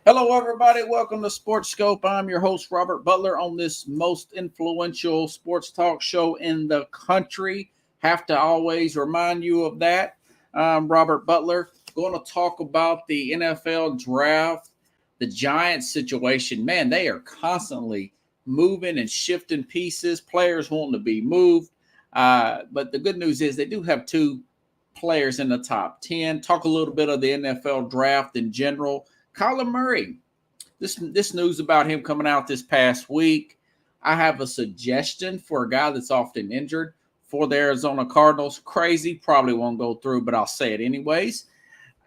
Hello, everybody. Welcome to Sports Scope. I'm your host, Robert Butler, on this most influential sports talk show in the country. Have to always remind you of that. I'm Robert Butler. Going to talk about the NFL draft, the Giants situation. Man, they are constantly moving and shifting pieces, players wanting to be moved. But the good news is they do have two players in the top 10. Talk a little bit of the NFL draft in general. Kyler Murray, this news about him coming out this past week. I have a suggestion for a guy that's often injured for the Arizona Cardinals. Crazy, probably won't go through, but I'll say it anyways.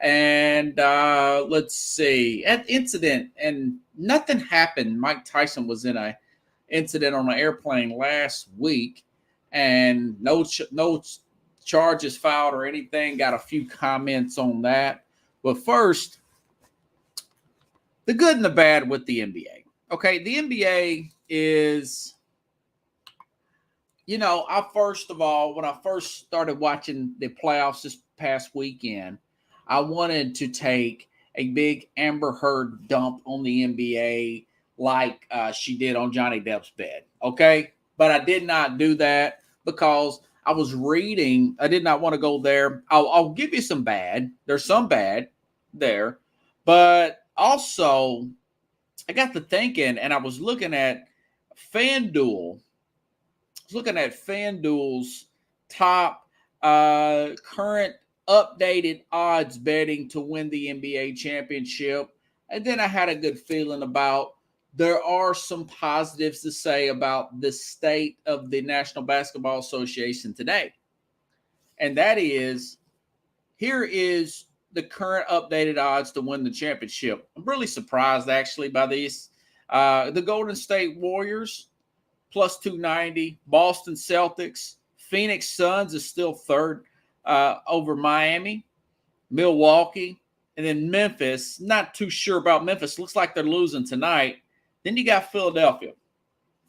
And let's see, an incident, and nothing happened. Mike Tyson was in a incident on an airplane last week, and no charges filed or anything. Got a few comments on that, but first, the good and the bad with the NBA. Okay, the NBA is, I first of all, when I first started watching the playoffs this past weekend, I wanted to take a big Amber Heard dump on the NBA like she did on Johnny Depp's bed. Okay, but I did not do that because I was reading. I did not want to go there. I'll give you some bad. There's some bad there, but also I got to thinking, and I was looking at FanDuel. I was looking at FanDuel's top current updated odds betting to win the NBA championship. And then I had a good feeling about there are some positives to say about the state of the National Basketball Association today. And that is, here is the current updated odds to win the championship. I'm really surprised, actually, by these. The Golden State Warriors, plus 290. Boston Celtics. Phoenix Suns is still third over Miami. Milwaukee. And then Memphis. Not too sure about Memphis. Looks like they're losing tonight. Then you got Philadelphia.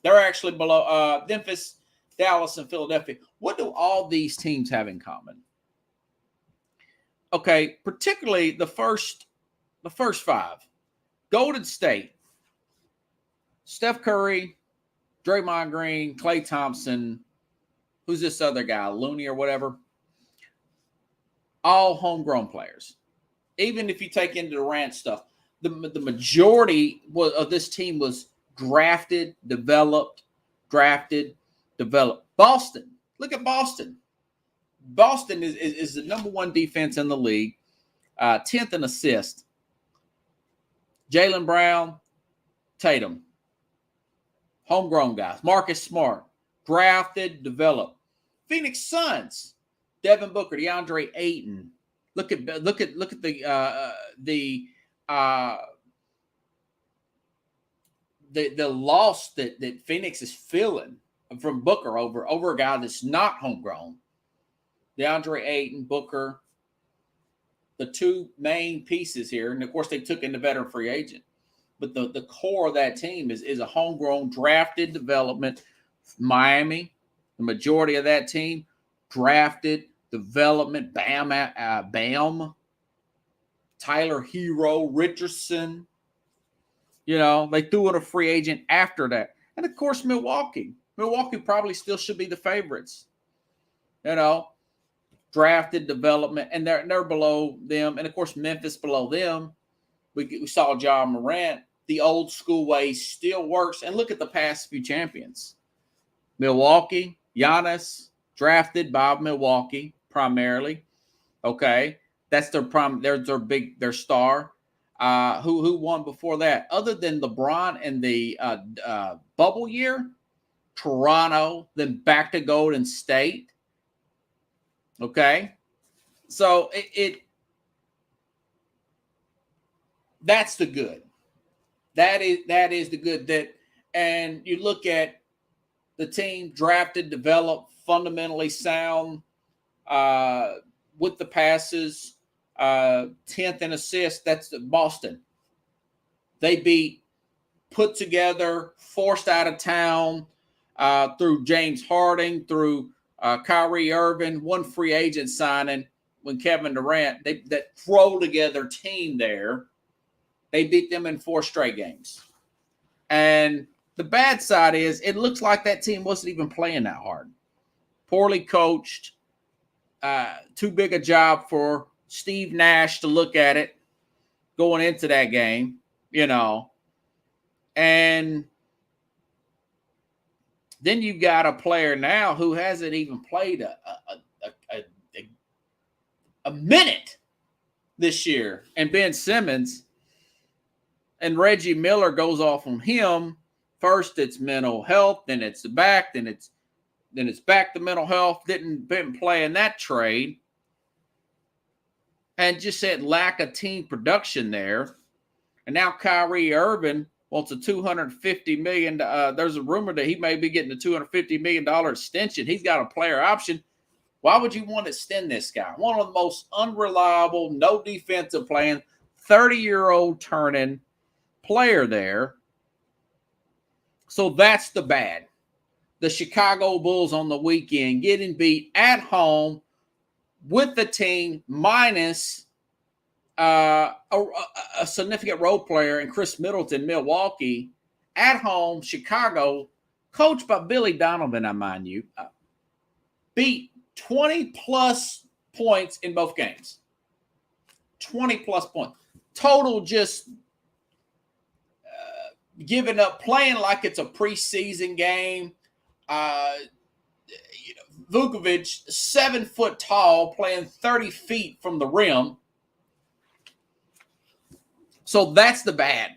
They're actually below Memphis, Dallas, and Philadelphia. What do all these teams have in common? Okay, particularly the first five. Golden State, Steph Curry, Draymond Green, Klay Thompson, who's this other guy, Looney or whatever? All homegrown players. Even if you take into Durant stuff, the majority of this team was drafted, developed. Boston, look at Boston. Boston is the number one defense in the league, 10th in assist. Jaylen Brown, Tatum, homegrown guys. Marcus Smart, drafted, developed. Phoenix Suns, Devin Booker, DeAndre Ayton. Look at the loss that Phoenix is feeling from Booker over a guy that's not homegrown. DeAndre Ayton, Booker, the two main pieces here. And, of course, they took in the veteran free agent. But the core of that team is a homegrown, drafted development. Miami, the majority of that team, drafted development. Bam, Tyler Hero, Richardson. They threw in a free agent after that. And, of course, Milwaukee. Milwaukee probably still should be the favorites. Drafted development, and they're below them. And, of course, Memphis below them. We saw Ja Morant. The old school way still works. And look at the past few champions. Milwaukee, Giannis, drafted by Milwaukee primarily. Okay. That's their star. Who won before that? Other than LeBron and the bubble year, Toronto, then back to Golden State. Okay, so that's the good. That is the good. And you look at the team drafted, developed, fundamentally sound with the passes, 10th in assists. That's Boston. They put together, forced out of town through James Harden, through Kyrie Irving, one free agent signing when Kevin Durant, that throw together team there They beat them in 4 straight games. And the bad side is it looks like that team wasn't even playing that hard. Poorly coached, too big a job for Steve Nash to look at it going into that game, And then you've got a player now who hasn't even played a minute this year, and Ben Simmons, and Reggie Miller goes off on him. First, it's mental health, then it's the back, then it's back to mental health. Didn't play in that trade, and just said lack of team production there. And now Kyrie Irving wants a $250 million. There's a rumor that he may be getting a $250 million extension. He's got a player option. Why would you want to extend this guy? One of the most unreliable, no defensive playing, 30-year-old turning player there. So that's the bad. The Chicago Bulls on the weekend getting beat at home with the team minus a significant role player in Chris Middleton, Milwaukee, at home, Chicago, coached by Billy Donovan, I mind you, beat 20-plus points in both games. 20-plus points. Total just giving up, playing like it's a preseason game. Vukovic, 7 foot tall, playing 30 feet from the rim. So that's the bad.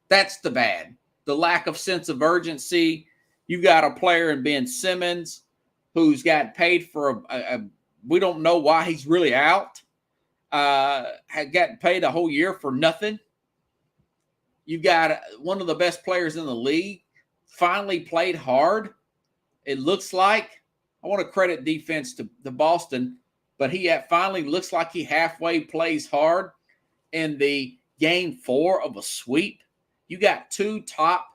That's the bad. The lack of sense of urgency. You got a player in Ben Simmons who's got paid for we don't know why he's really out. Had gotten paid a whole year for nothing. You got one of the best players in the league, finally played hard. It looks like, I want to credit defense to Boston, but he finally looks like he halfway plays hard in the game 4 of a sweep. You got 2 top,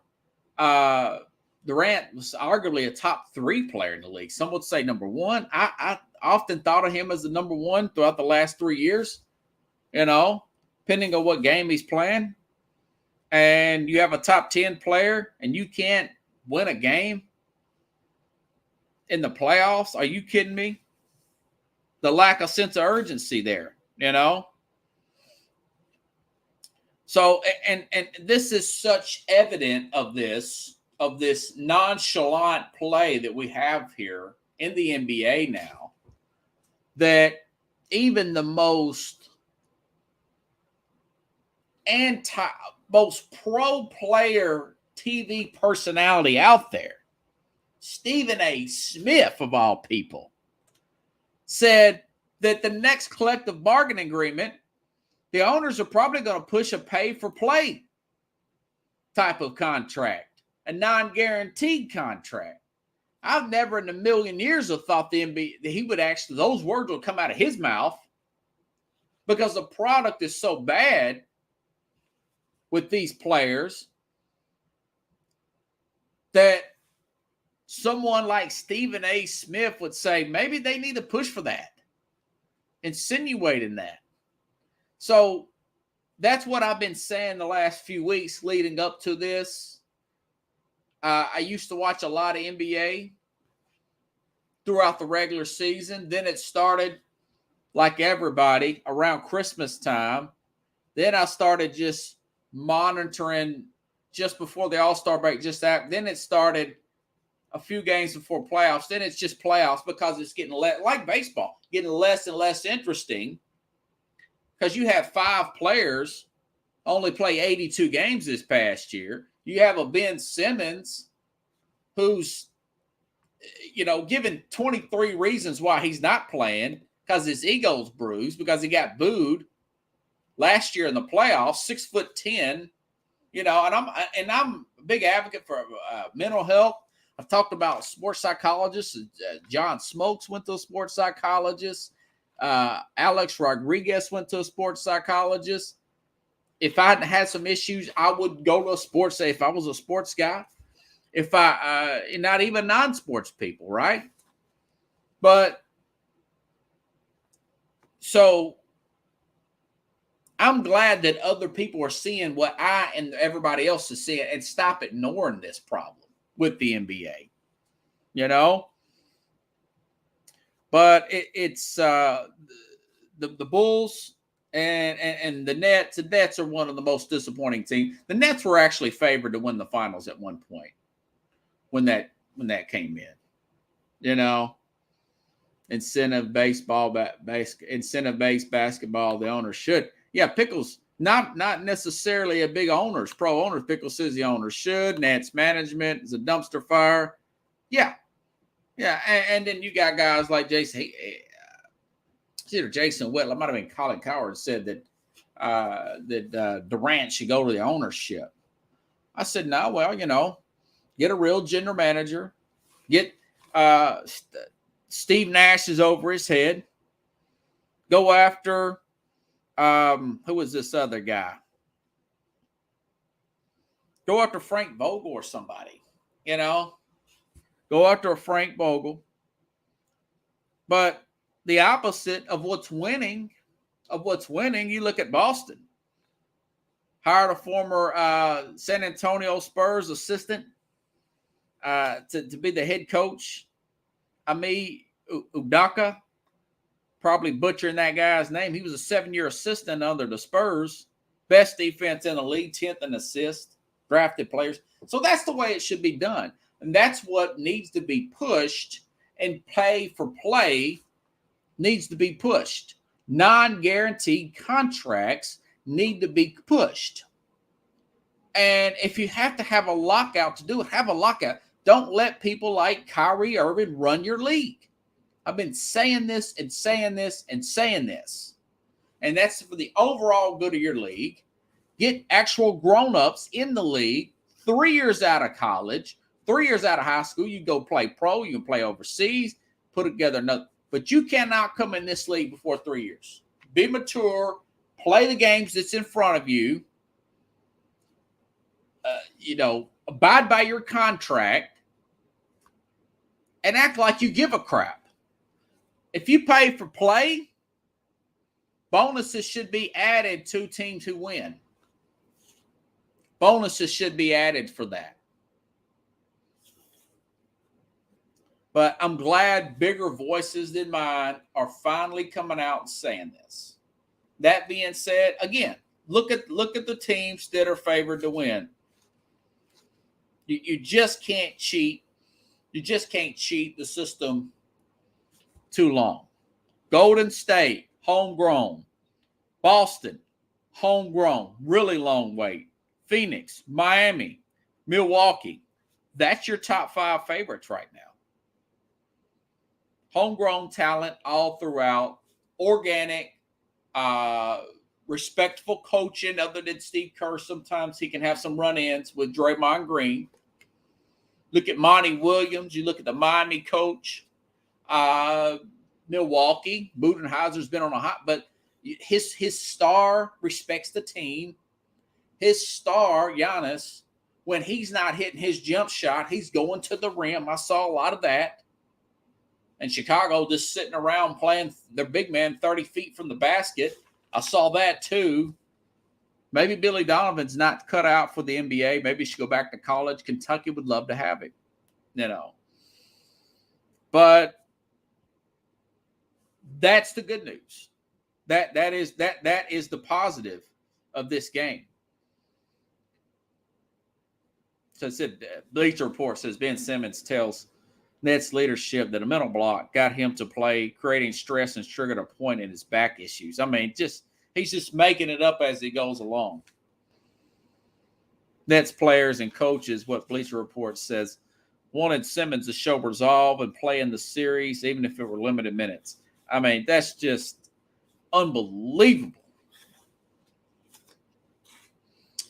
Durant was arguably a top 3 player in the league. Some would say number 1. I often thought of him as the number 1 throughout the last 3 years, depending on what game he's playing. And you have a top 10 player and you can't win a game in the playoffs. Are you kidding me? The lack of sense of urgency there, So, and this is such evident of this nonchalant play that we have here in the NBA now, that even the most pro player TV personality out there, Stephen A. Smith, of all people, said that the next collective bargaining agreement, the owners are probably going to push a pay-for-play type of contract, a non-guaranteed contract. I've never in a million years have thought the NBA that he would actually, those words would come out of his mouth, because the product is so bad with these players that someone like Stephen A. Smith would say maybe they need to push for that, insinuating that. So that's what I've been saying the last few weeks leading up to this. I used to watch a lot of NBA throughout the regular season. Then it started, like everybody, around Christmas time. Then I started just monitoring just before the All-Star break, just that. Then it started a few games before playoffs. Then it's just playoffs because it's getting like baseball, getting less and less interesting because you have 5 players only play 82 games this past year. You have a Ben Simmons who's, given 23 reasons why he's not playing because his ego's bruised because he got booed last year in the playoffs, 6'10", and I'm a big advocate for mental health. I've talked about sports psychologists. John Smokes went to a sports psychologist. Alex Rodriguez went to a sports psychologist. If I had some issues, I would go to a sports, if I was a sports guy. If not even non-sports people, right? But so I'm glad that other people are seeing what I and everybody else is seeing and stop ignoring this problem with the NBA, you know? But it's the Bulls and the Nets. The Nets are one of the most disappointing teams. The Nets were actually favored to win the finals at one point when that came in, you know? Incentive-based basketball, the owners should. Yeah, Pickles, not necessarily a big owners, pro owners. Pickles says the owners should. Nance management is a dumpster fire. Yeah. And then you got guys like Jason. It's either Jason Whitlow, might have been Colin Coward, said that Durant should go to the ownership. I said, no, well, get a real general manager. Get Steve Nash is over his head. Go after who was this other guy? Go after Frank Vogel or somebody, Go after a Frank Vogel. But the opposite of what's winning, you look at Boston. Hired a former San Antonio Spurs assistant to be the head coach. Ime Udoka, probably butchering that guy's name. He was a 7-year assistant under the Spurs. Best defense in the league, 10th in assists, drafted players. So that's the way it should be done. And that's what needs to be pushed, and pay for play needs to be pushed. Non-guaranteed contracts need to be pushed. And if you have to have a lockout to do it, have a lockout. Don't let people like Kyrie Irving run your league. I've been saying this and saying this and saying this. And that's for the overall good of your league. Get actual grown-ups in the league, 3 years out of college, 3 years out of high school. You go play pro, you can play overseas, put together another. But you cannot come in this league before 3 years. Be mature, play the games that's in front of you. Abide by your contract and act like you give a crap. If you pay for play, bonuses should be added to teams who win. Bonuses should be added for that. But I'm glad bigger voices than mine are finally coming out and saying this. That being said, again, look at the teams that are favored to win. You just can't cheat. You just can't cheat the system too long. Golden State, homegrown. Boston, homegrown, really long wait. Phoenix, Miami, Milwaukee. That's your top 5 favorites right now. Homegrown talent all throughout. Organic, respectful coaching other than Steve Kerr. Sometimes he can have some run-ins with Draymond Green. Look at Monty Williams. You look at the Miami coach. Milwaukee. Budenholzer's been on a hot, but his star respects the team. His star, Giannis, when he's not hitting his jump shot, he's going to the rim. I saw a lot of that. And Chicago just sitting around playing their big man 30 feet from the basket. I saw that too. Maybe Billy Donovan's not cut out for the NBA. Maybe he should go back to college. Kentucky would love to have him, But that's the good news. That is the positive of this game. So it said, Bleacher Report says Ben Simmons tells Nets leadership that a mental block got him to play, creating stress and triggered a point in his back issues. I mean, he's just making it up as he goes along. Nets players and coaches, what Bleacher Report says, wanted Simmons to show resolve and play in the series, even if it were limited minutes. I mean, that's just unbelievable.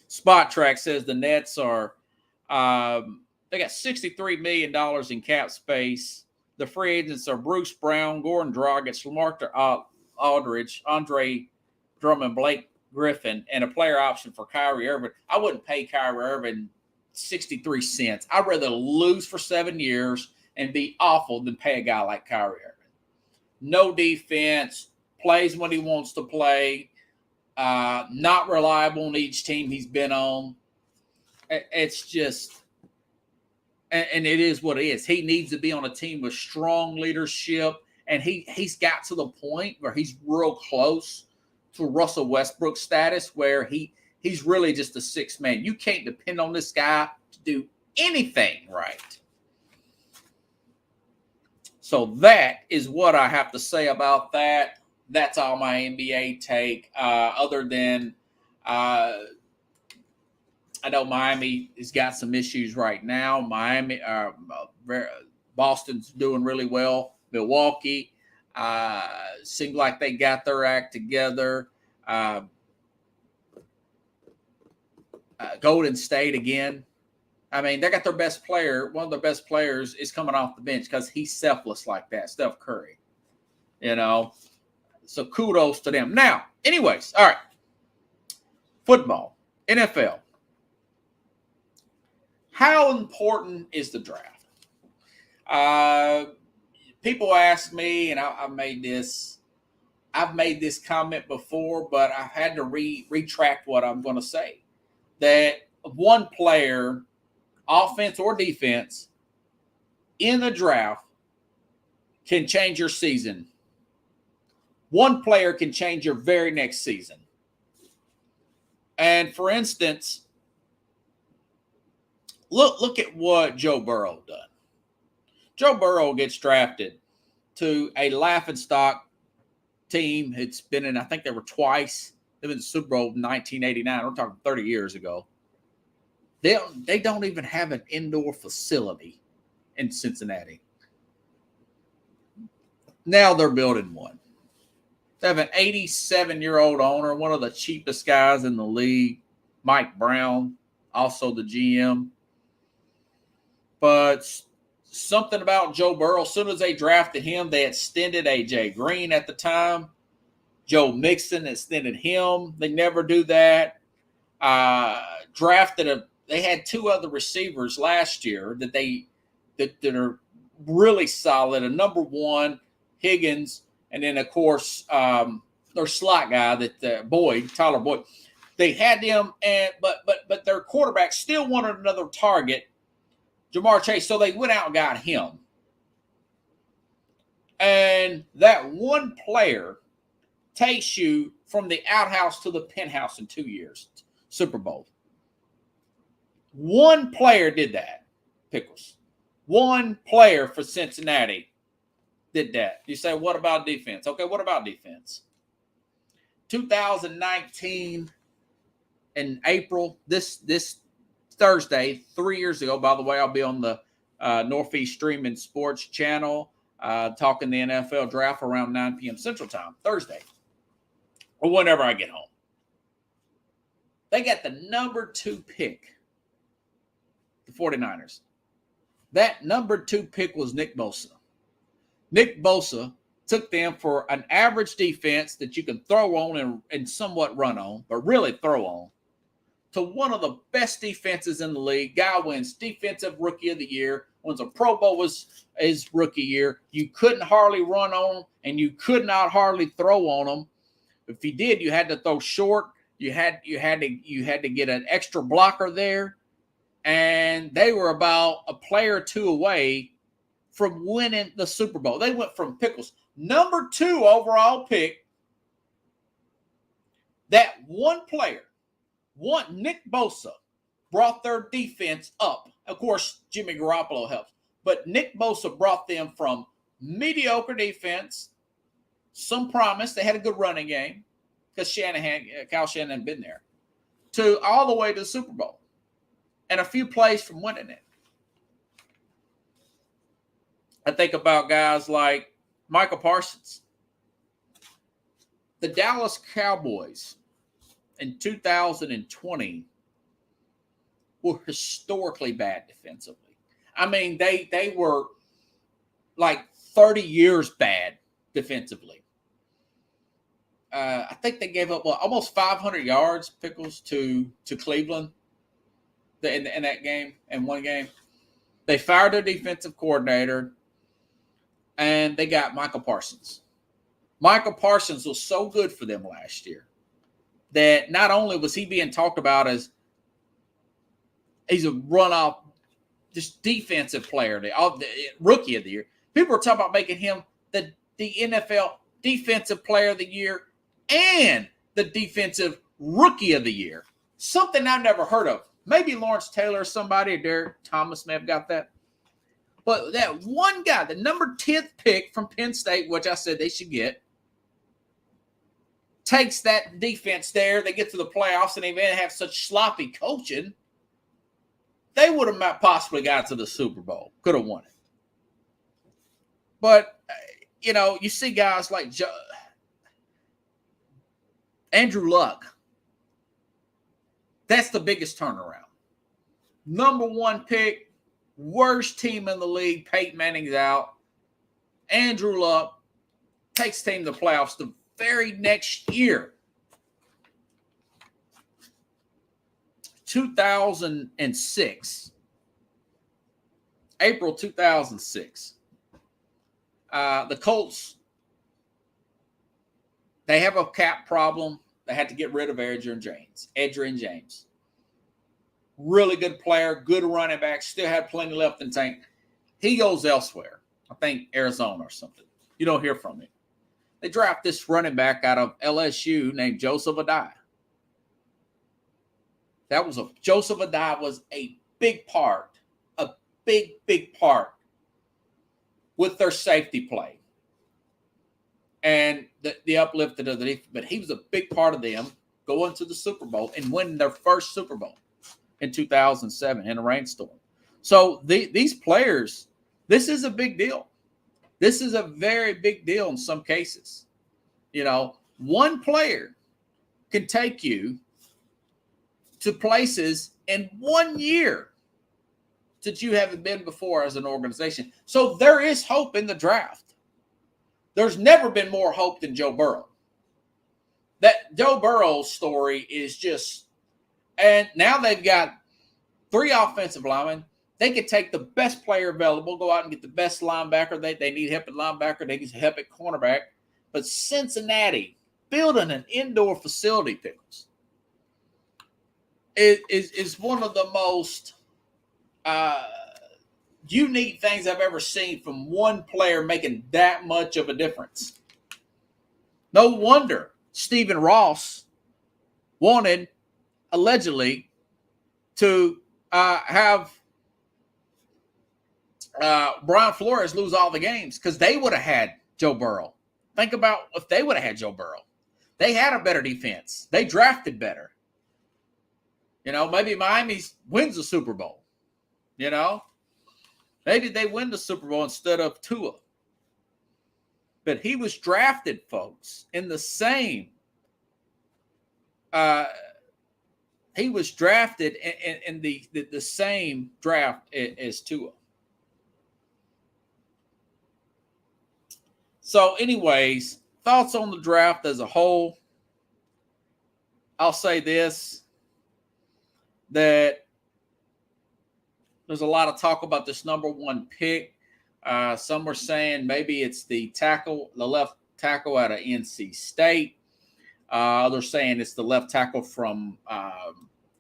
Spot Track says the Nets are they got $63 million in cap space. The free agents are Bruce Brown, Goran Dragic, LaMarcus Aldridge, Andre Drummond, Blake Griffin, and a player option for Kyrie Irving. I wouldn't pay Kyrie Irving 63 cents. I'd rather lose for 7 years and be awful than pay a guy like Kyrie Irving. No defense, plays when he wants to play, not reliable on each team he's been on. It's just, and it is what it is. He needs to be on a team with strong leadership, and he's got to the point where he's real close to Russell Westbrook status, where he's really just a sixth man. You can't depend on this guy to do anything right. So that is what I have to say about that. That's all my NBA take. Other than I know Miami has got some issues right now. Boston's doing really well. Milwaukee seemed like they got their act together. Golden State again. I mean, they got their best player. One of their best players is coming off the bench because he's selfless like that, Steph Curry. So kudos to them. Now, anyways, all right. Football, NFL. How important is the draft? People ask me, and I've made this comment before, but I've had to retract what I'm going to say. That one player, offense or defense, in the draft can change your season. One player can change your very next season. And for instance, look at what Joe Burrow done. Joe Burrow gets drafted to a laughingstock team. It's been in, I think they were twice. They've been in the Super Bowl in 1989. We're talking 30 years ago. They don't even have an indoor facility in Cincinnati. Now they're building one. They have an 87-year-old owner, one of the cheapest guys in the league, Mike Brown, also the GM. But something about Joe Burrow, as soon as they drafted him, they extended A.J. Green at the time. Joe Mixon extended him. They never do that. They had two other receivers last year that are really solid. A number one, Higgins, and then of course their slot guy Tyler Boyd. They had them, but their quarterback still wanted another target, Jamar Chase. So they went out and got him. And that one player takes you from the outhouse to the penthouse in 2 years. Super Bowl. One player did that, Pickles. One player for Cincinnati did that. You say, what about defense? Okay, what about defense? 2019 in April, this Thursday, 3 years ago, by the way, I'll be on the Northeast Streaming Sports channel talking the NFL draft around 9 p.m. Central Time, Thursday, or whenever I get home. They got the number 2 pick, the 49ers. That number 2 pick was Nick Bosa. Nick Bosa took them for an average defense that you can throw on and somewhat run on, but really throw on, to one of the best defenses in the league. Guy wins Defensive Rookie of the Year, wins a Pro Bowl his rookie year. You couldn't hardly run on them, and you could not hardly throw on them. If you did, you had to throw short. You had to get an extra blocker there, and they were about a player or two away from winning the Super Bowl. They went from Pickles, number 2 overall pick, that one player, Nick Bosa, brought their defense up. Of course, Jimmy Garoppolo helps. But Nick Bosa brought them from mediocre defense, some promise. They had a good running game because Kyle Shanahan had been there, to all the way to the Super Bowl and a few plays from winning it. I think about guys like Michael Parsons. The Dallas Cowboys in 2020 were historically bad defensively. I mean, they were like 30 years bad defensively. I think they gave up almost 500 yards, Pickles, to Cleveland in that game, in one game. They fired their defensive coordinator, and they got Michael Parsons. Michael Parsons was so good for them last year. that not only was he being talked about as he's a runoff, just defensive player, the rookie of the year. People are talking about making him the NFL defensive player of the year and the defensive rookie of the year. Something I've never heard of. Maybe Lawrence Taylor or somebody, or Derek Thomas may have got that. But that one guy, the number 10th pick from Penn State, which I said they should get, takes that defense there. They get to the playoffs and they may have such sloppy coaching. They would have possibly got to the Super Bowl. Could have won it. But, you see guys like Andrew Luck. That's the biggest turnaround. Number 1 pick, worst team in the league. Peyton Manning's out. Andrew Luck takes team to the playoffs the very next year. 2006. April 2006. The Colts, they have a cap problem. They had to get rid of Adrian James. Really good player, good running back, still had plenty left in the tank. He goes elsewhere. I think Arizona or something. You don't hear from him. They draft this running back out of LSU named Joseph Addai. Joseph Addai was a big part with their safety play. And the uplifted of the defense. But he was a big part of them going to the Super Bowl and winning their first Super Bowl in 2007 in a rainstorm. So these players, this is a big deal. This is a very big deal in some cases. One player can take you to places in 1 year that you haven't been before as an organization. So there is hope in the draft. There's never been more hope than Joe Burrow. That Joe Burrow's story is just, and now they've got 3 offensive linemen. They could take the best player available, go out and get the best linebacker. They need help at linebacker. They need help at cornerback. But Cincinnati building an indoor facility, Pickles, is one of the most unique things I've ever seen from one player making that much of a difference. No wonder Stephen Ross wanted, allegedly, to have Brian Flores lose all the games because they would have had Joe Burrow. Think about if they would have had Joe Burrow. They had a better defense. They drafted better. Maybe Miami wins the Super Bowl. Maybe they win the Super Bowl instead of Tua. But he was drafted, folks, in the same. He was drafted in the same draft as Tua. So, anyways, thoughts on the draft as a whole. I'll say this, that there's a lot of talk about this number 1 pick. Some were saying maybe it's the left tackle out of NC State. Others saying it's the left tackle from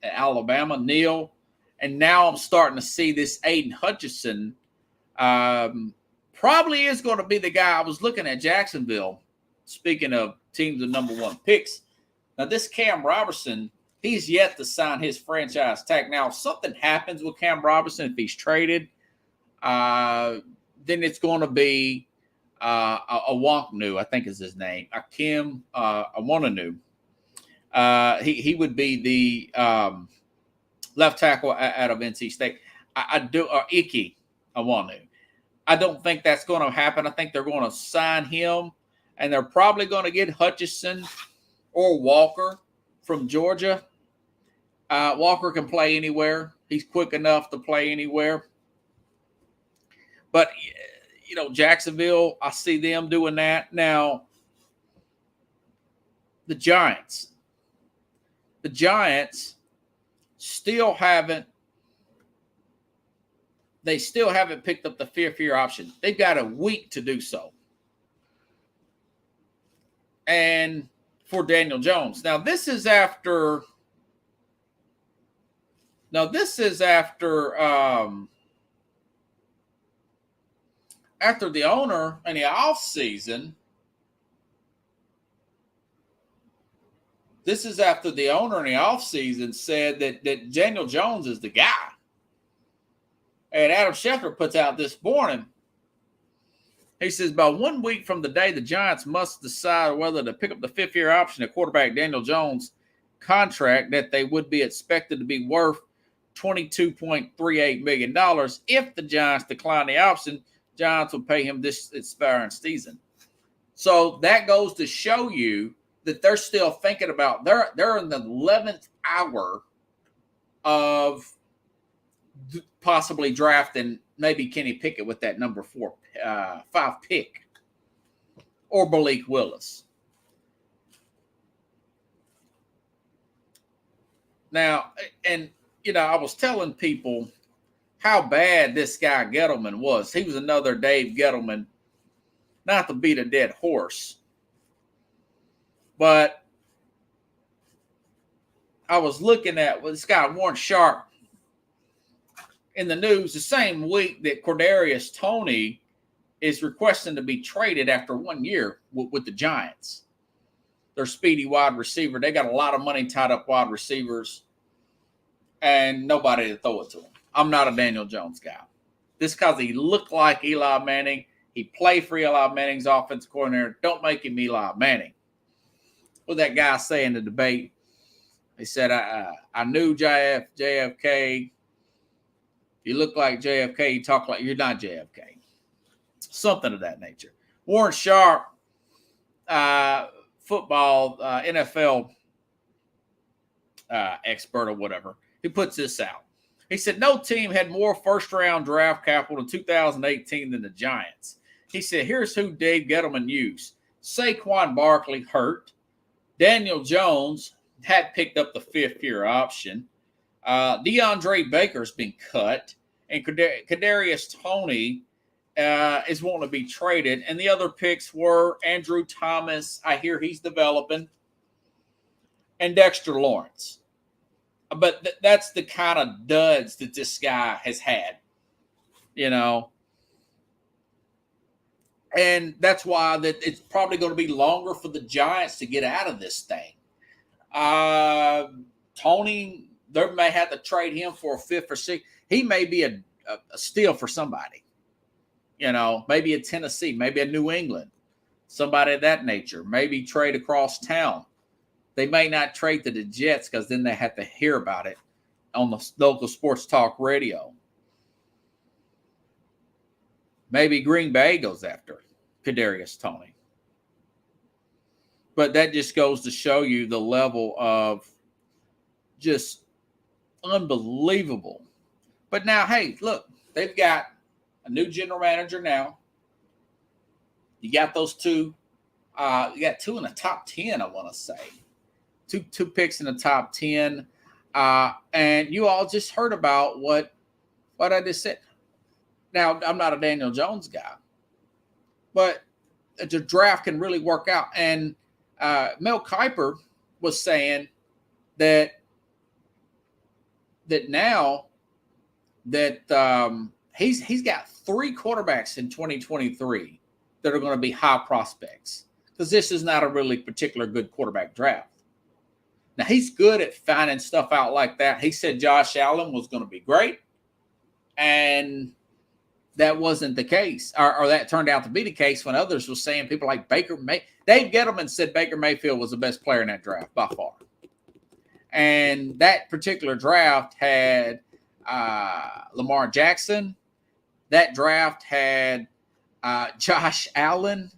Alabama, Neal. And now I'm starting to see this Aiden Hutchinson probably is going to be the guy. I was looking at Jacksonville, speaking of teams with number 1 picks. Now, this Cam Robertson, he's yet to sign his franchise tag. Now, if something happens with Cam Robertson, if he's traded, then it's going to be Awonknu, I think is his name. Akim Awananu. He would be the left tackle out of NC State. Ike Awanu. I don't think that's going to happen. I think they're going to sign him, and they're probably going to get Hutchinson or Walker from Georgia. Walker can play anywhere. He's quick enough to play anywhere. But, Jacksonville, I see them doing that. Now, the Giants still haven't picked up the fear option. They've got a week to do so. And for Daniel Jones. Now this is after after the owner in the offseason. This is after the owner in the offseason said that Daniel Jones is the guy. And Adam Schefter puts out this morning. He says, about 1 week from the day, the Giants must decide whether to pick up the fifth-year option at quarterback Daniel Jones' contract that they would be expected to be worth $22.38 million. If the Giants decline the option, Giants will pay him this expiring season. So that goes to show you that they're still thinking about, they're in the 11th hour of possibly drafting maybe Kenny Pickett with that number 5 pick, or Malik Willis. Now, and I was telling people how bad this guy Gettleman was. He was another Dave Gettleman, not to beat a dead horse, but I was looking at this guy Warren Sharp in the news the same week that Kadarius Toney is requesting to be traded after 1 year with the Giants. Their speedy wide receiver. They got a lot of money tied up wide receivers and nobody to throw it to them. I'm not a Daniel Jones guy. This because he looked like Eli Manning. He played for Eli Manning's offensive coordinator. Don't make him Eli Manning. What that guy say in the debate? He said, I knew JFK. You look like JFK. You talk like you're not JFK. Something of that nature. Warren Sharp, football, NFL expert or whatever, he puts this out. He said, no team had more first-round draft capital in 2018 than the Giants. He said, here's who Dave Gettleman used. Saquon Barkley hurt. Daniel Jones had picked up the fifth-year option. DeAndre Baker's been cut. And Kadarius Toney is wanting to be traded. And the other picks were Andrew Thomas. I hear he's developing. And Dexter Lawrence. But that's the kind of duds that this guy has had, And that's why that it's probably going to be longer for the Giants to get out of this thing. Toney, they may have to trade him for a fifth or sixth. He may be a steal for somebody, maybe a Tennessee, maybe a New England, somebody of that nature, maybe trade across town. They may not trade to the Jets because then they have to hear about it on the local sports talk radio. Maybe Green Bay goes after Kadarius Toney. But that just goes to show you the level of just unbelievable. But now, hey, look, they've got a new general manager now. You got those two. You got two in the top 10, I want to say. Two picks in the top 10. And you all just heard about what I just said. Now, I'm not a Daniel Jones guy, but the draft can really work out. And Mel Kiper was saying that now that he's got 3 quarterbacks in 2023 that are going to be high prospects, because this is not a really particular good quarterback draft. Now, he's good at finding stuff out like that. He said Josh Allen was going to be great, and that wasn't the case, or that turned out to be the case when others were saying, people like Baker Mayfield. Dave Gettleman said Baker Mayfield was the best player in that draft by far. And that particular draft had Lamar Jackson. That draft had Josh Allen,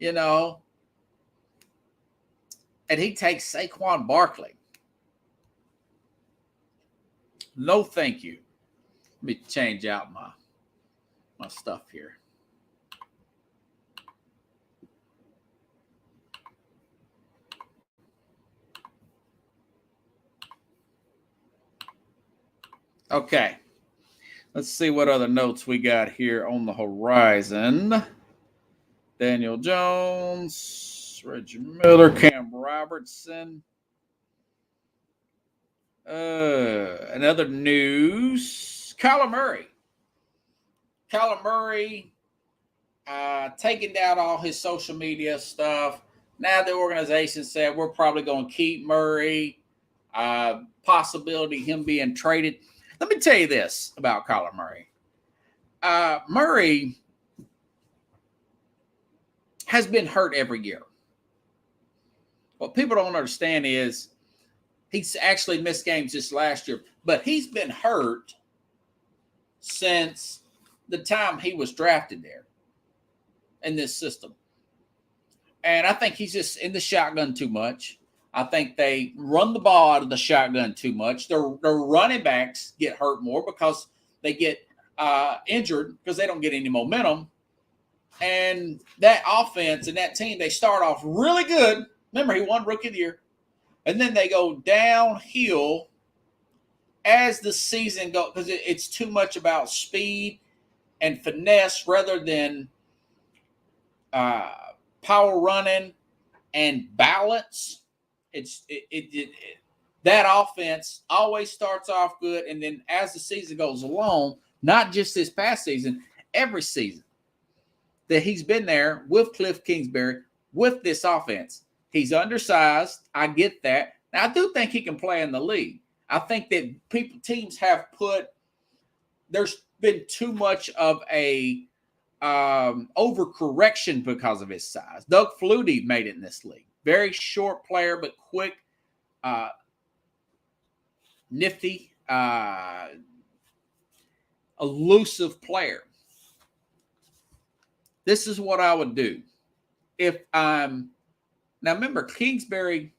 and he takes Saquon Barkley. No, thank you. Let me change out my stuff here. Okay. Let's see what other notes we got here on the horizon. Daniel Jones. Reggie Miller, Cam Robertson. Another news, Kyler Murray. Kyler Murray taking down all his social media stuff. Now the organization said we're probably going to keep Murray. Possibility him being traded. Let me tell you this about Kyler Murray. Murray has been hurt every year. What people don't understand is he's actually missed games this last year, but he's been hurt since the time he was drafted there in this system. And I think he's just in the shotgun too much. I think they run the ball out of the shotgun too much. Their running backs get hurt more because they get injured because they don't get any momentum. And that offense and that team, they start off really good. Remember, he won Rookie of the Year. And then they go downhill as the season goes because it's too much about speed and finesse rather than power running and balance. That offense always starts off good, and then as the season goes along, not just this past season, every season that he's been there with Cliff Kingsbury with this offense, he's undersized. I get that. Now I do think he can play in the league. I think that teams have there's been too much of a overcorrection because of his size. Doug Flutie made it in this league. Very short player, but quick, nifty, elusive player. This is what I would do. Now remember, Kingsbury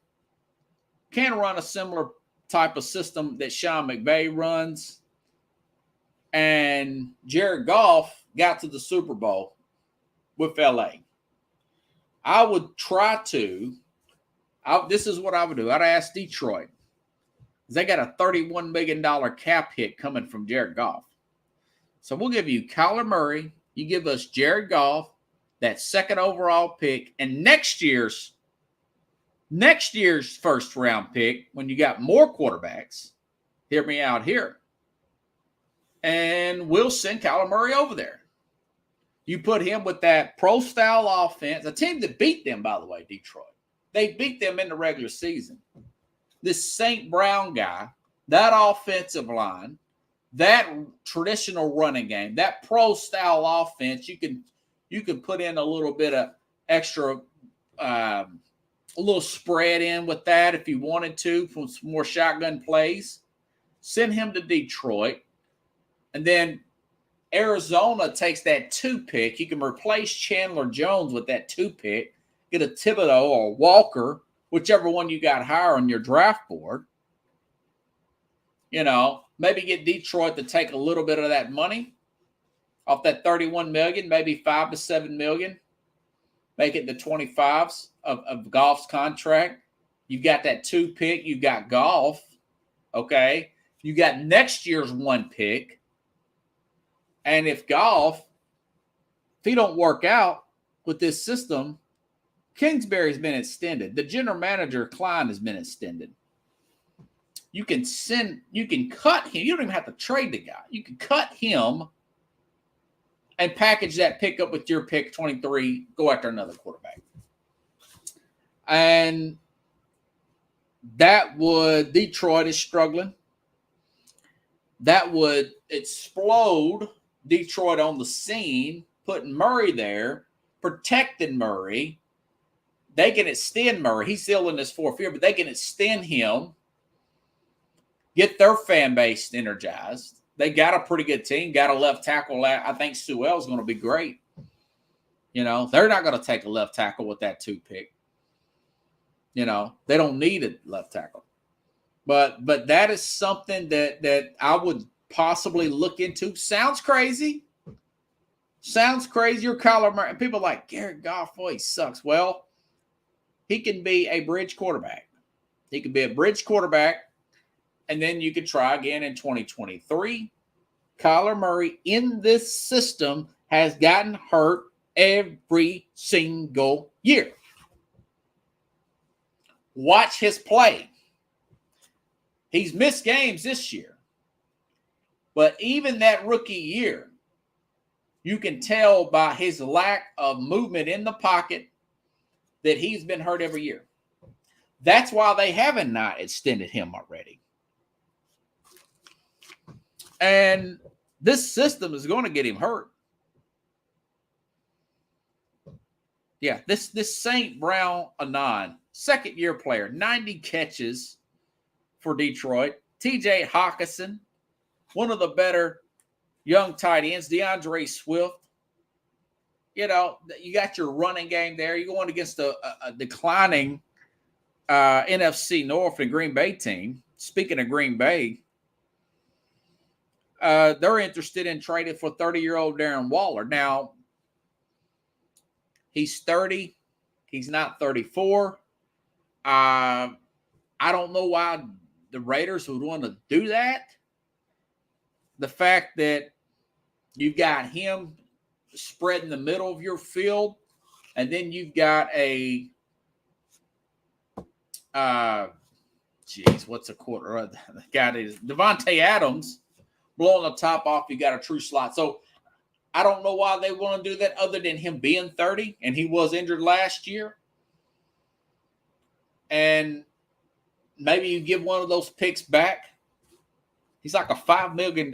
can run a similar type of system that Sean McVay runs. And Jared Goff got to the Super Bowl with LA. I would try to, this is what I would do. I'd ask Detroit. They got a $31 million cap hit coming from Jared Goff. So we'll give you Kyler Murray. You give us Jared Goff, that second overall pick, and next year's first round pick when you got more quarterbacks. Hear me out here. And we'll send Kyler Murray over there. You put him with that pro-style offense, a team that beat them, by the way, Detroit. They beat them in the regular season. This St. Brown guy, that offensive line, that traditional running game, that pro-style offense, you can put in a little bit of extra, a little spread in with that if you wanted to from some more shotgun plays. Send him to Detroit. And then Arizona takes that 2 pick. You can replace Chandler Jones with that 2 pick. Get a Thibodeau or Walker, whichever one you got higher on your draft board. Maybe get Detroit to take a little bit of that money off that $31 million, maybe $5 to $7 million. Make it the 25s of Goff's contract. You've got that 2 pick. You've got Goff. Okay. You got next year's 1 pick. And if he don't work out with this system, Kingsbury's been extended. The general manager, Klein, has been extended. You can cut him. You don't even have to trade the guy. You can cut him and package that pick up with your pick 23, go after another quarterback. And Detroit is struggling. That would explode Detroit on the scene, putting Murray there, protecting Murray. They can extend Murray. He's still in his 4th year, but they can extend him, get their fan base energized. They got a pretty good team, got a left tackle. I think Sewell's going to be great. They're not going to take a left tackle with that 2 pick. They don't need a left tackle. But that is something that I would possibly look into. Sounds crazy. You're Kyler Murray. People are like, Jared Goff, boy, he sucks. Well, he can be a bridge quarterback. And then you could try again in 2023. Kyler Murray in this system has gotten hurt every single year. watch his play. He's missed games this year. But even that rookie year, you can tell by his lack of movement in the pocket that he's been hurt every year. That's why they haven't not extended him already. And this system is going to get him hurt. Yeah, this St. Brown Anon, second-year player, 90 catches for Detroit. TJ Hawkinson, one of the better young tight ends. DeAndre Swift. You know, you got your running game there. You're going against a declining NFC North and Green Bay team. Speaking of Green Bay, they're interested in trading for 30-year-old Darren Waller. Now, he's 30. He's not 34. I don't know why the Raiders would want to do that. The fact that you've got him spread in the middle of your field, and then you've got a what's a quarter? The guy is Devontae Adams blowing the top off. You got a true slot. So I don't know why they want to do that other than him being 30, and he was injured last year. And maybe you give one of those picks back. He's like a $5 million.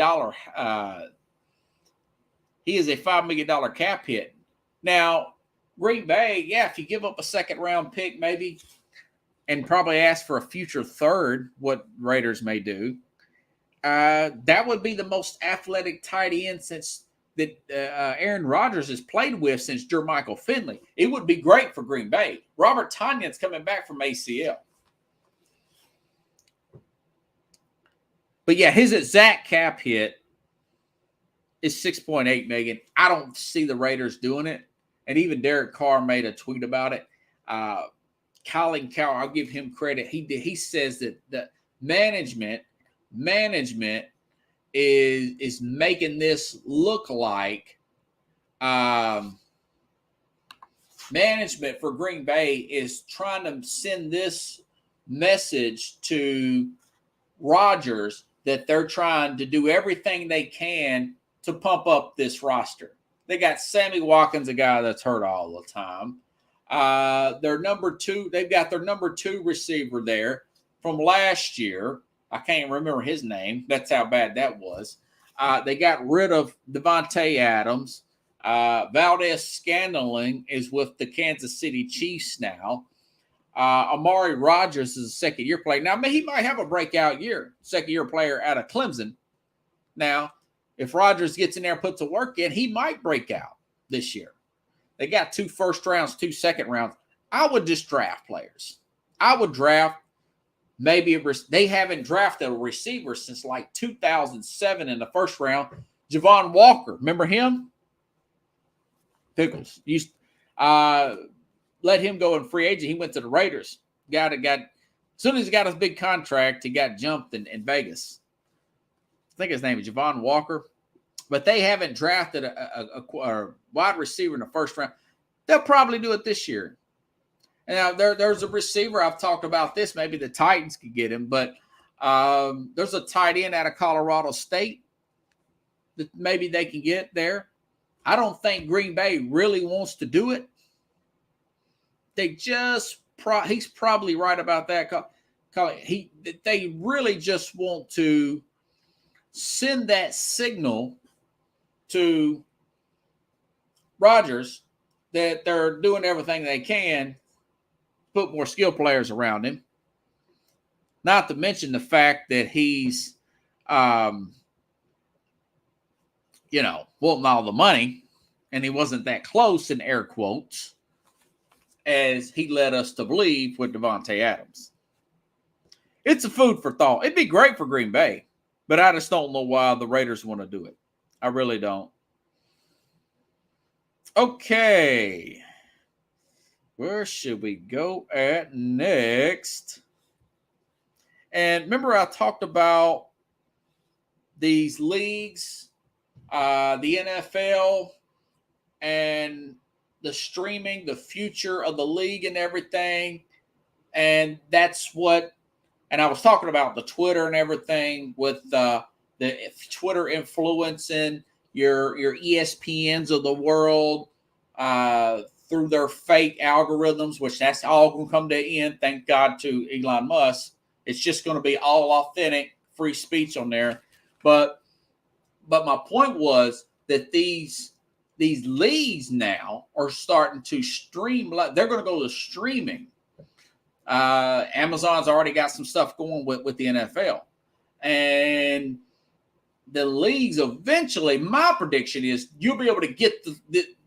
He is a $5 million cap hit. Now, Green Bay, yeah, if you give up a second-round pick maybe and probably ask for a future third, what Raiders may do, that would be the most athletic tight end since that Aaron Rodgers has played with since Jermichael Finley. It would be great for Green Bay. Robert Tonyan's coming back from ACL. But yeah, his exact cap hit is $6.8 million. I don't see the Raiders doing it. And even Derek Carr made a tweet about it. Colin Cowher, I'll give him credit. He says that the management is making this look like management for Green Bay is trying to send this message to Rodgers that they're trying to do everything they can to pump up this roster. They got Sammy Watkins, a guy that's hurt all the time. Their number two, they've got their number two receiver there from last year. I can't remember his name. That's how bad that was. They got rid of Devontae Adams. Valdez-Scantling is with the Kansas City Chiefs now. Amari Rodgers is a second-year player. Now, he might have a breakout year, second-year player out of Clemson. Now, if Rodgers gets in there and puts the work in, he might break out this year. They got 2 first rounds, 2 second rounds. I would just draft players. I would draft maybe they haven't drafted a receiver since like 2007 in the first round. Javon Walker, remember him? Pickles. Let him go in free agent. He went to the Raiders. As soon as he got his big contract, he got jumped in Vegas. I think his name is Javon Walker. But they haven't drafted a wide receiver in the first round. They'll probably do it this year. And now there's a receiver. I've talked about this. Maybe the Titans could get him. But there's a tight end out of Colorado State that maybe they can get there. I don't think Green Bay really wants to do it. He's probably right about that. They really just want to send that signal to Rodgers that they're doing everything they can, put more skill players around him. Not to mention the fact that he's, wanting all the money, and he wasn't that close in air quotes as he led us to believe with Devontae Adams. It's a food for thought. It'd be great for Green Bay, but I just don't know why the Raiders want to do it. I really don't. Okay. Where should we go at next? And remember I talked about these leagues, the NFL, and the streaming, the future of the league and everything. And that's what, and I was talking about the Twitter and everything with the Twitter influencing your ESPNs of the world through their fake algorithms, which that's all going to come to an end. Thank God to Elon Musk. It's just going to be all authentic, free speech on there. But my point was that these leagues now are starting to stream. They're going to go to streaming. Amazon's already got some stuff going with the NFL. And the leagues eventually, my prediction is you'll be able to get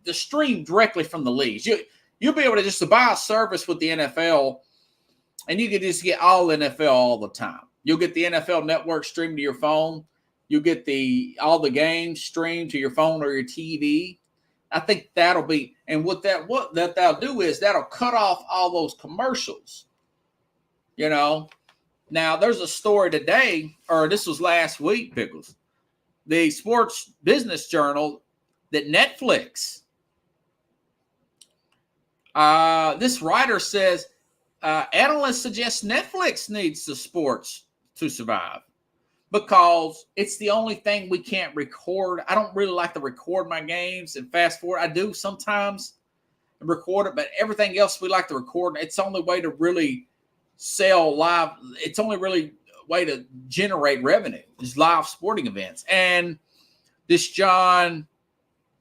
the stream directly from the leagues. You'll be able to just buy a service with the NFL, and you can just get all NFL all the time. You'll get the NFL Network streamed to your phone. You'll get all the games streamed to your phone or your TV. I think that'll be, and what that'll do is that'll cut off all those commercials. Now there's a story today, or this was last week, Pickles, the Sports Business Journal, that Netflix, this writer says, analysts suggest Netflix needs the sports to survive because it's the only thing we can't record. I don't really like to record my games and fast forward. I do sometimes record it, but everything else we like to record. It's the only way to really sell live. It's only really way to generate revenue is live sporting events. And this John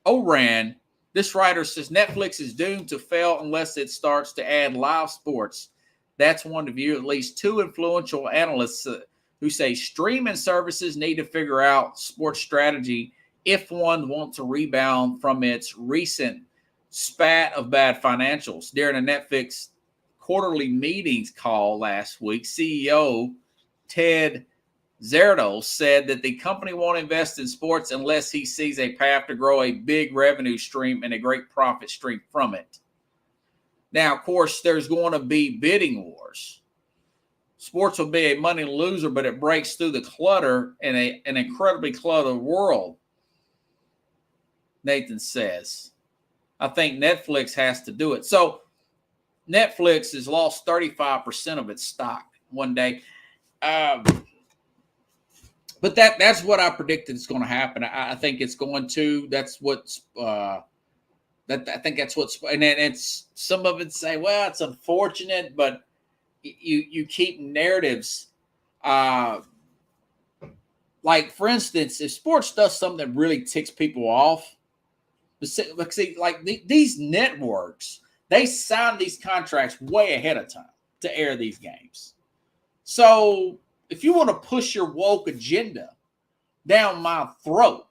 Oran, this writer says Netflix is doomed to fail unless it starts to add live sports. That's one to view. At least two influential analysts who say streaming services need to figure out sports strategy if one wants to rebound from its recent spat of bad financials. During a Netflix quarterly meetings call last week, CEO Ted Sarandos said that the company won't invest in sports unless he sees a path to grow a big revenue stream and a great profit stream from it. Now, of course, there's going to be bidding wars. Sports will be a money loser, but it breaks through the clutter in an incredibly cluttered world, Nathan says. I think Netflix has to do it. So Netflix has lost 35% of its stock one day. But that's what I predicted is going to happen. I think it's going to. That's what's I think that's what's. And then it's some of it say, well, it's unfortunate, but you keep narratives. Like for instance, if sports does something that really ticks people off, these networks, they sign these contracts way ahead of time to air these games. So if you want to push your woke agenda down my throat,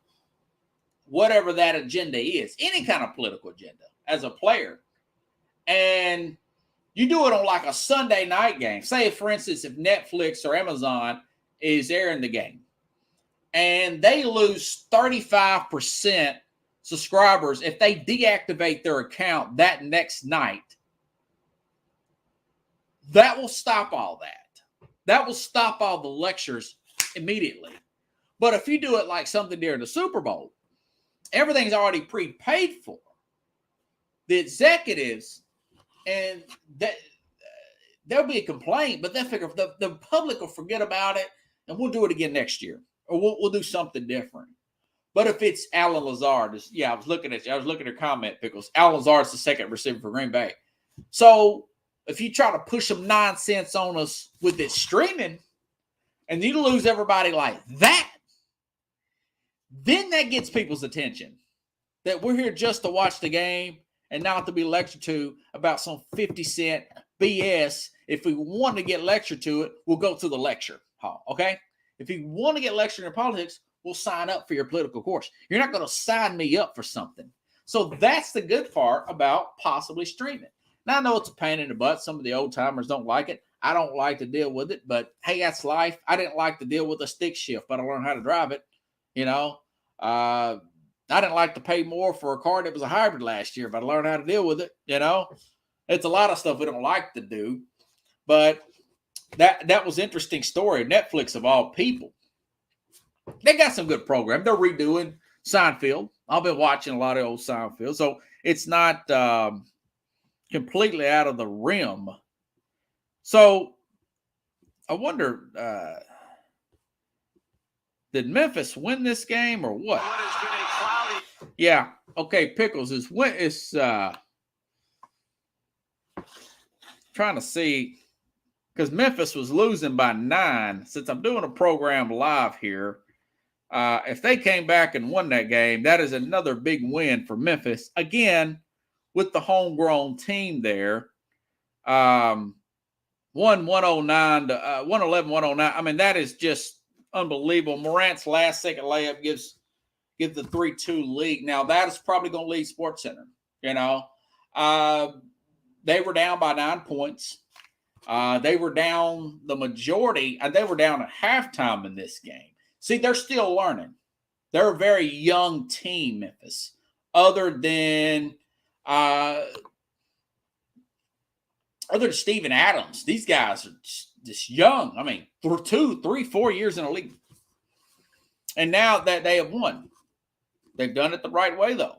whatever that agenda is, any kind of political agenda as a player, and you do it on like a Sunday night game. Say, for instance, if Netflix or Amazon is airing the game and they lose 35% subscribers if they deactivate their account that next night, that will stop all that. That will stop all the lectures immediately. But if you do it like something during the Super Bowl, everything's already prepaid for. The executives, and there'll be a complaint, but they'll figure the public will forget about it, and we'll do it again next year, or we'll do something different. But if it's Allen Lazard, I was looking at your comment, Pickles. Allen Lazard's the second receiver for Green Bay. So if you try to push some nonsense on us with it streaming, and you lose everybody like that, then that gets people's attention. That we're here just to watch the game and not to be lectured to about some 50-cent BS. If we want to get lectured to it, we'll go to the lecture hall, okay? If you want to get lectured in politics, we'll sign up for your political course. You're not going to sign me up for something. So that's the good part about possibly streaming. Now, I know it's a pain in the butt. Some of the old timers don't like it. I don't like to deal with it, but hey, that's life. I didn't like to deal with a stick shift, but I learned how to drive it. I didn't like to pay more for a car that was a hybrid last year, but I learned how to deal with it. It's a lot of stuff we don't like to do, but that was an interesting story. Netflix, of all people, they got some good program. They're redoing Seinfeld. I've been watching a lot of old Seinfeld, so it's not completely out of the rim So I wonder, did Memphis win this game or what? Yeah. Okay, Pickles is trying to see, because Memphis was losing by 9. Since I'm doing a program live here, if they came back and won that game, that is another big win for Memphis. Again, with the homegrown team there. 109 to 111, 109. I mean, that is just unbelievable. Morant's last second layup gives the 3-2 lead. Now, that is probably going to lead SportsCenter. You know, they were down by 9 points. They were down the majority, and they were down at halftime in this game. See, they're still learning. They're a very young team, Memphis, other than Steven Adams. These guys are just young. I mean, 2, 3, 4 years in the league. And now that they have won, they've done it the right way, though.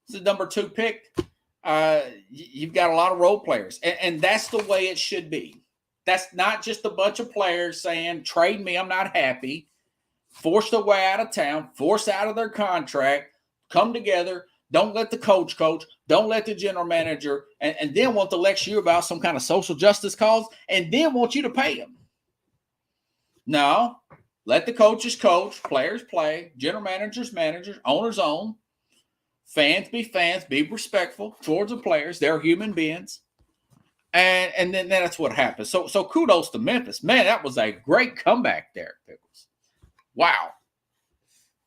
It's the number 2 pick. You've got a lot of role players, and that's the way it should be. That's not just a bunch of players saying, trade me, I'm not happy, forced their way out of town, forced out of their contract, come together, don't let the coach, don't let the general manager, and then want to lecture you about some kind of social justice cause, and then want you to pay them. No, let the coaches coach, players play, general managers, owners own. Fans be respectful towards the players. They're human beings. And then that's what happened. So kudos to Memphis. Man, that was a great comeback there, Pickles. Wow.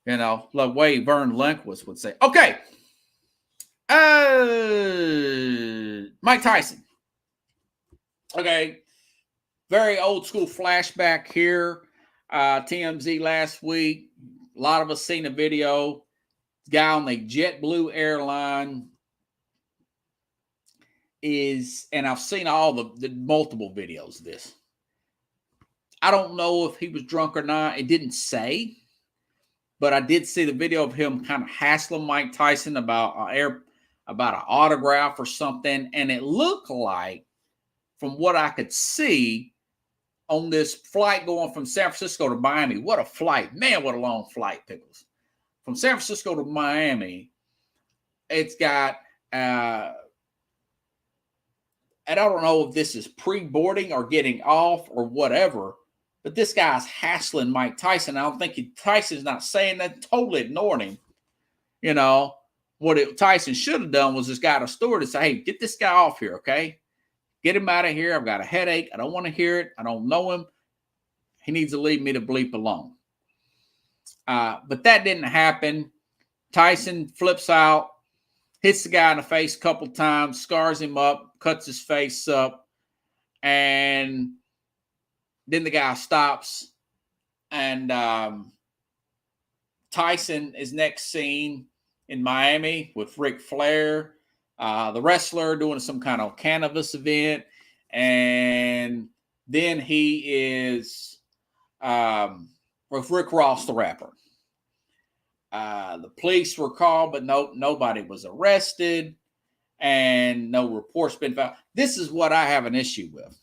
You know, the way Vern Lundquist would say. Okay. Mike Tyson. Okay. Very old school flashback here. TMZ last week. A lot of us seen the video. Guy on the JetBlue airline is, and I've seen all the multiple videos of this. I don't know if he was drunk or not. It didn't say, but I did see the video of him kind of hassling Mike Tyson about an autograph or something, and it looked like, from what I could see, on this flight going from San Francisco to Miami. What a flight, man! What a long flight, Pickles. From San Francisco to Miami, it's got, I don't know if this is pre-boarding or getting off or whatever, but this guy's hassling Mike Tyson. I don't think Tyson's not saying that, totally ignoring him. You know, Tyson should have done was just got a steward and say, hey, get this guy off here, okay? Get him out of here. I've got a headache. I don't want to hear it. I don't know him. He needs to leave me to bleep alone. But that didn't happen. Tyson flips out, hits the guy in the face a couple times, scars him up, cuts his face up, and then the guy stops. And Tyson is next seen in Miami with Ric Flair, the wrestler, doing some kind of cannabis event. And then he is with Rick Ross, the rapper. The police were called, but nobody was arrested, and no reports been found. This is what I have an issue with.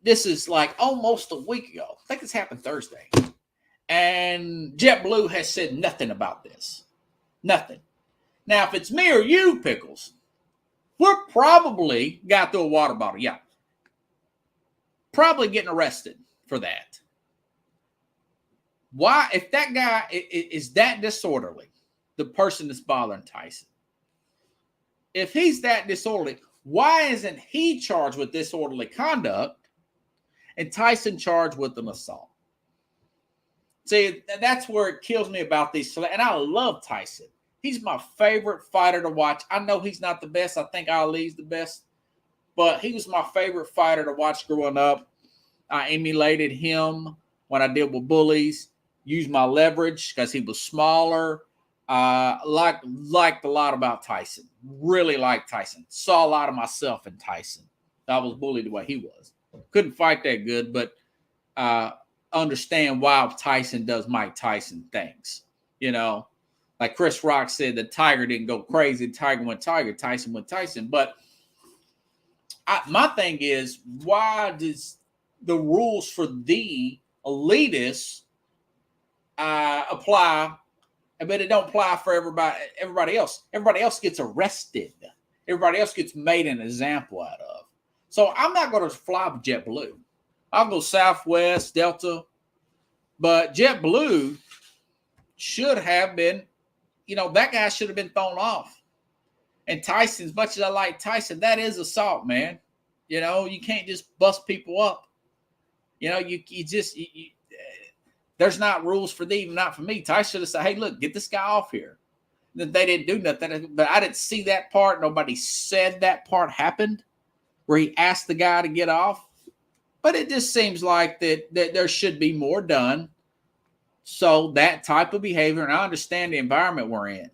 This is like almost a week ago. I think this happened Thursday. And JetBlue has said nothing about this. Nothing. Now, if it's me or you, Pickles, we're probably got through a water bottle. Yeah. Probably getting arrested for that. Why, if that guy is that disorderly, the person that's bothering Tyson, if he's that disorderly, why isn't he charged with disorderly conduct and Tyson charged with an assault? See, that's where it kills me about these. And I love Tyson. He's my favorite fighter to watch. I know he's not the best. I think Ali's the best. But he was my favorite fighter to watch growing up. I emulated him when I did with bullies. Used my leverage because he was smaller. Liked a lot about Tyson. Really liked Tyson. Saw a lot of myself in Tyson. I was bullied the way he was. Couldn't fight that good, but understand why Tyson does Mike Tyson things. You know, like Chris Rock said, the Tiger didn't go crazy. The Tiger went Tiger. Tyson went Tyson. But my thing is, why does the rules for the elitists apply, but it don't apply for everybody else? Everybody else gets arrested. Everybody else gets made an example out of. So I'm not going to fly with JetBlue. I'll go Southwest, Delta, but JetBlue should have been, that guy should have been thrown off. And Tyson, as much as I like Tyson, that is assault, man. You can't just bust people up. There's not rules for them, not for me. Tyson should have said, hey, look, get this guy off here. They didn't do nothing, but I didn't see that part. Nobody said that part happened where he asked the guy to get off. But it just seems like that there should be more done. So that type of behavior, and I understand the environment we're in.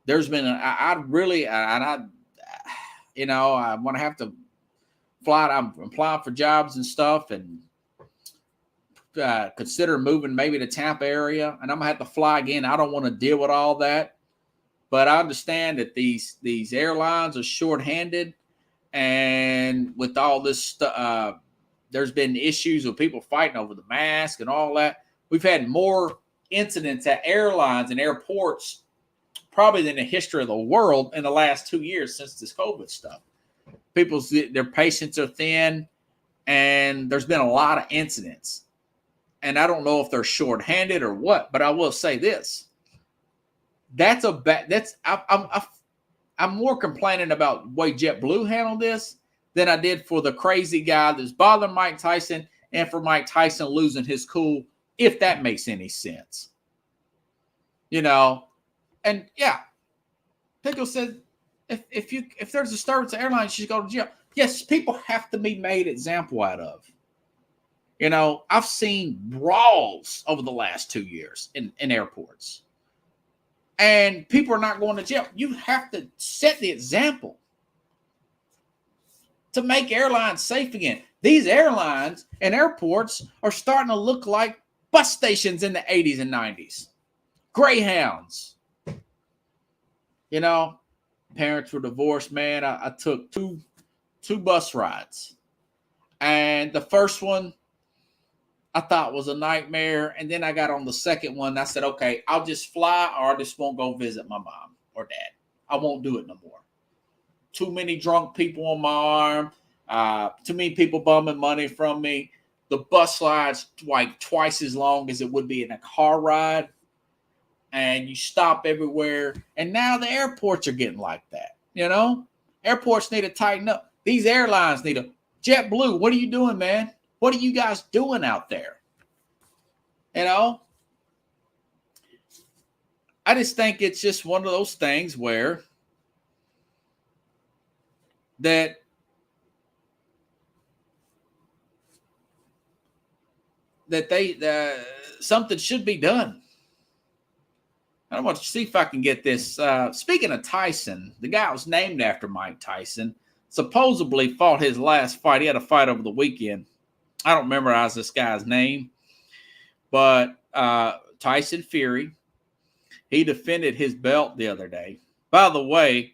There's been, I want to have to fly. I'm applying for jobs and stuff, and consider moving maybe to Tampa area, and I'm gonna have to fly again. I don't want to deal with all that, but I understand that these airlines are shorthanded, and with all this stuff, there's been issues with people fighting over the mask and all that. We've had more incidents at airlines and airports probably than the history of the world in the last 2 years since this COVID stuff. Their patience are thin, and there's been a lot of incidents. And I don't know if they're shorthanded or what, but I will say this: I'm more complaining about the way JetBlue handled this than I did for the crazy guy that's bothering Mike Tyson, and for Mike Tyson losing his cool, if that makes any sense. And yeah, Pickle said, if there's a disturbance at airlines, you should go to jail. Yes, people have to be made example out of. I've seen brawls over the last 2 years in airports, and people are not going to jail. You have to set the example to make airlines safe again. These airlines and airports are starting to look like bus stations in the 80s and 90s. Greyhounds. Parents were divorced, man. I took two bus rides. And the first one I thought was a nightmare. And then I got on the second one. I said, okay, I'll just fly, or I just won't go visit my mom or dad. I won't do it no more. Too many drunk people on my arm. Too many people bumming money from me. The bus ride's like twice as long as it would be in a car ride. And you stop everywhere. And now the airports are getting like that. Airports need to tighten up. These airlines need to. JetBlue, what are you doing, man? What are you guys doing out there? I just think it's just one of those things where that something should be done. I want to see if I can get this. Speaking of Tyson, the guy was named after Mike Tyson. Supposedly fought his last fight. He had a fight over the weekend. I don't memorize this guy's name, but Tyson Fury, he defended his belt the other day. By the way,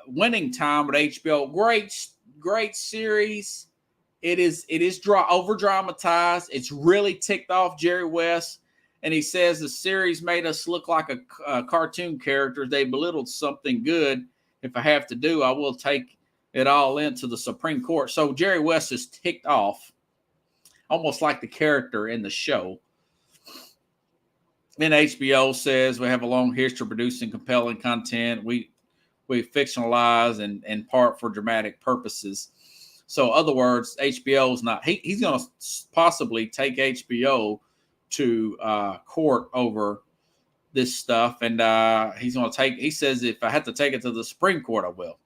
Winning Time with HBO, great series. It is over dramatized. It's really ticked off Jerry West, and he says the series made us look like a cartoon character. They belittled something good. If I have to do, I will take it all into the Supreme Court. So Jerry West is ticked off, almost like the character in the show. Then HBO says we have a long history of producing compelling content. We fictionalize and in part for dramatic purposes. So, in other words, HBO is not. He's going to possibly take HBO to court over this stuff, and he's going to take. He says if I have to take it to the Supreme Court, I will.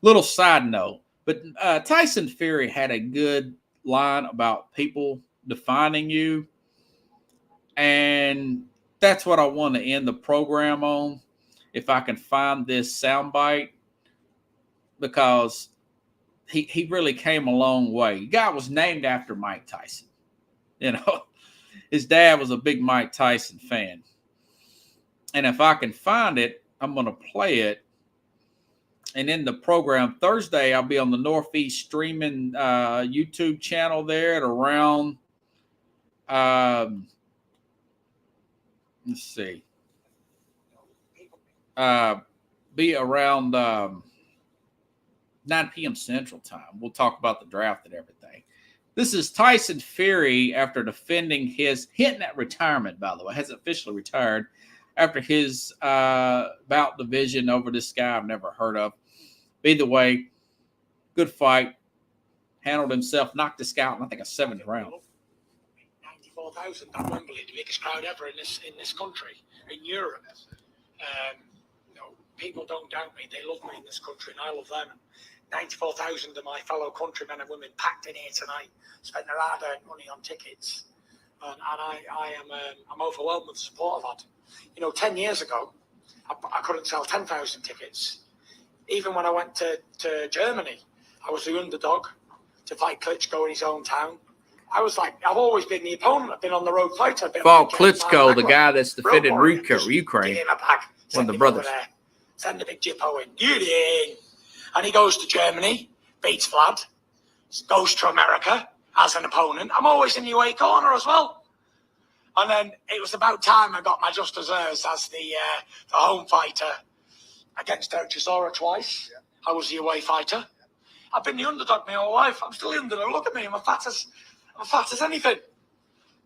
Little side note, but Tyson Fury had a good line about people defining you, and that's what I want to end the program on. If I can find this soundbite, because he really came a long way. The guy was named after Mike Tyson. His dad was a big Mike Tyson fan. And if I can find it, I'm going to play it. And in the program Thursday, I'll be on the Northeast streaming YouTube channel there at around, let's see, be around 9 p.m. Central Time. We'll talk about the draft and everything. This is Tyson Fury after defending his hitting at retirement, by the way, has officially retired after his bout division over this guy I've never heard of. Either way, good fight. Handled himself, knocked this guy out in, I think, a 7th round. 94,000 at Wembley, the biggest crowd ever in this country, in Europe. People don't doubt me. They love me in this country, and I love them. 94,000 of my fellow countrymen and women packed in here tonight, spent their hard-earned money on tickets, and I'm overwhelmed with the support I've had. 10 years ago, I couldn't sell 10,000 tickets. Even when I went to Germany, I was the underdog to fight Klitschko in his own town. I was like, I've always been the opponent. I've been on the road fighter. Fought Klitschko, the guy that's defended Ukraine. Give him a bag. One of the brothers. Send the big Jippo in. Get in. And he goes to Germany, beats Vlad, goes to America as an opponent. I'm always in the away corner as well. And then it was about time I got my just desserts as the home fighter against Derek Chisora twice. Yeah. I was the away fighter. I've been the underdog my whole life. I'm still the underdog. Look at me. I'm fat as anything.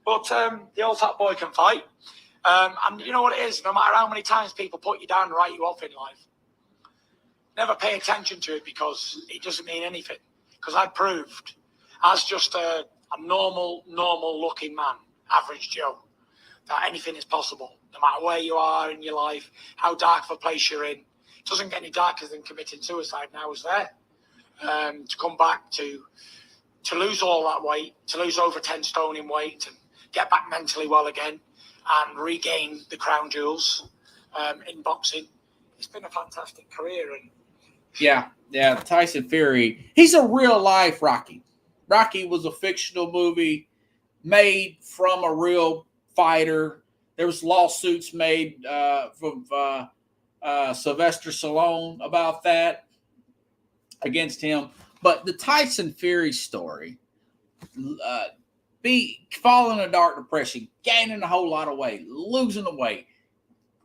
But the old fat boy can fight. And you know what it is? No matter how many times people put you down and write you off in life, never pay attention to it because it doesn't mean anything. Because I proved, as just a normal looking man, average Joe, that anything is possible. No matter where you are in your life, how dark of a place you're in. It doesn't get any darker than committing suicide. And I was there. To come back to lose all that weight, to lose over 10 stone in weight, and get back mentally well again, and regain the crown jewels in boxing. It's been a fantastic career. And yeah, Tyson Fury, he's a real life Rocky. Rocky was a fictional movie made from a real fighter. There was lawsuits made from Sylvester Stallone about that against him. But the Tyson Fury story, falling in a dark depression, gaining a whole lot of weight, losing the weight,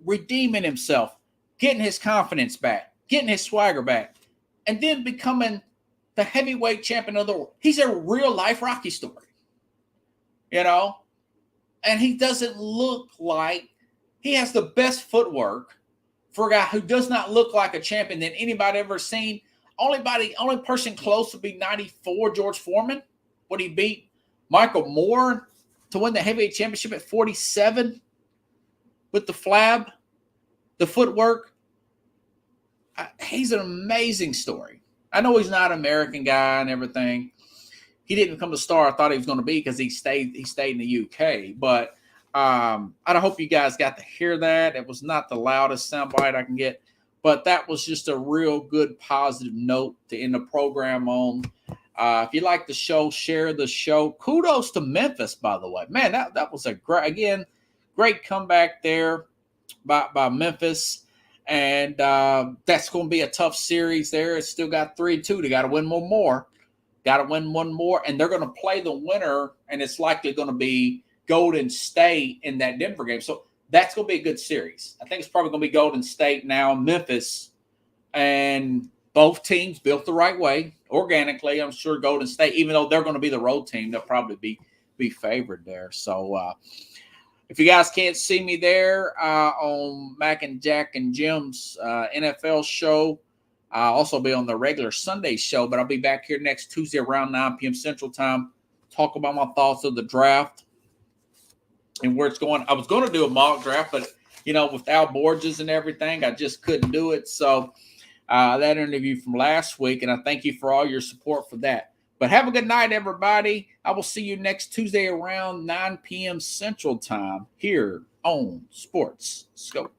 redeeming himself, getting his confidence back, getting his swagger back, and then becoming the heavyweight champion of the world. He's a real life Rocky story, and he doesn't look like he has the best footwork for a guy who does not look like a champion than anybody ever seen. Only person close would be 94, George Foreman, when he beat Michael Moore to win the heavyweight championship at 47 with the flab, the footwork. He's an amazing story. I know he's not an American guy and everything. He didn't become the star I thought he was going to be because he stayed in the UK. But I hope you guys got to hear that. It was not the loudest soundbite I can get, but that was just a real good positive note to end the program on. If you like the show, share the show. Kudos to Memphis, by the way. Man, that was a great comeback there by Memphis. And that's going to be a tough series there. It's still got 3-2. They got to win one more. And they're going to play the winner, and it's likely going to be Golden State in that Denver game. So that's going to be a good series. I think it's probably going to be Golden State now, Memphis, and both teams built the right way. Organically, I'm sure Golden State, even though they're going to be the road team, they'll probably be favored there. So if you guys can't see me there on Mac and Jack and Jim's NFL show, I'll also be on the regular Sunday show, but I'll be back here next Tuesday around 9 p.m. Central Time, talk about my thoughts of the draft and where it's going. I was going to do a mock draft, but, with Al Borges and everything, I just couldn't do it. So that interview from last week, and I thank you for all your support for that. But have a good night, everybody. I will see you next Tuesday around 9 p.m. Central Time here on Sports Scope.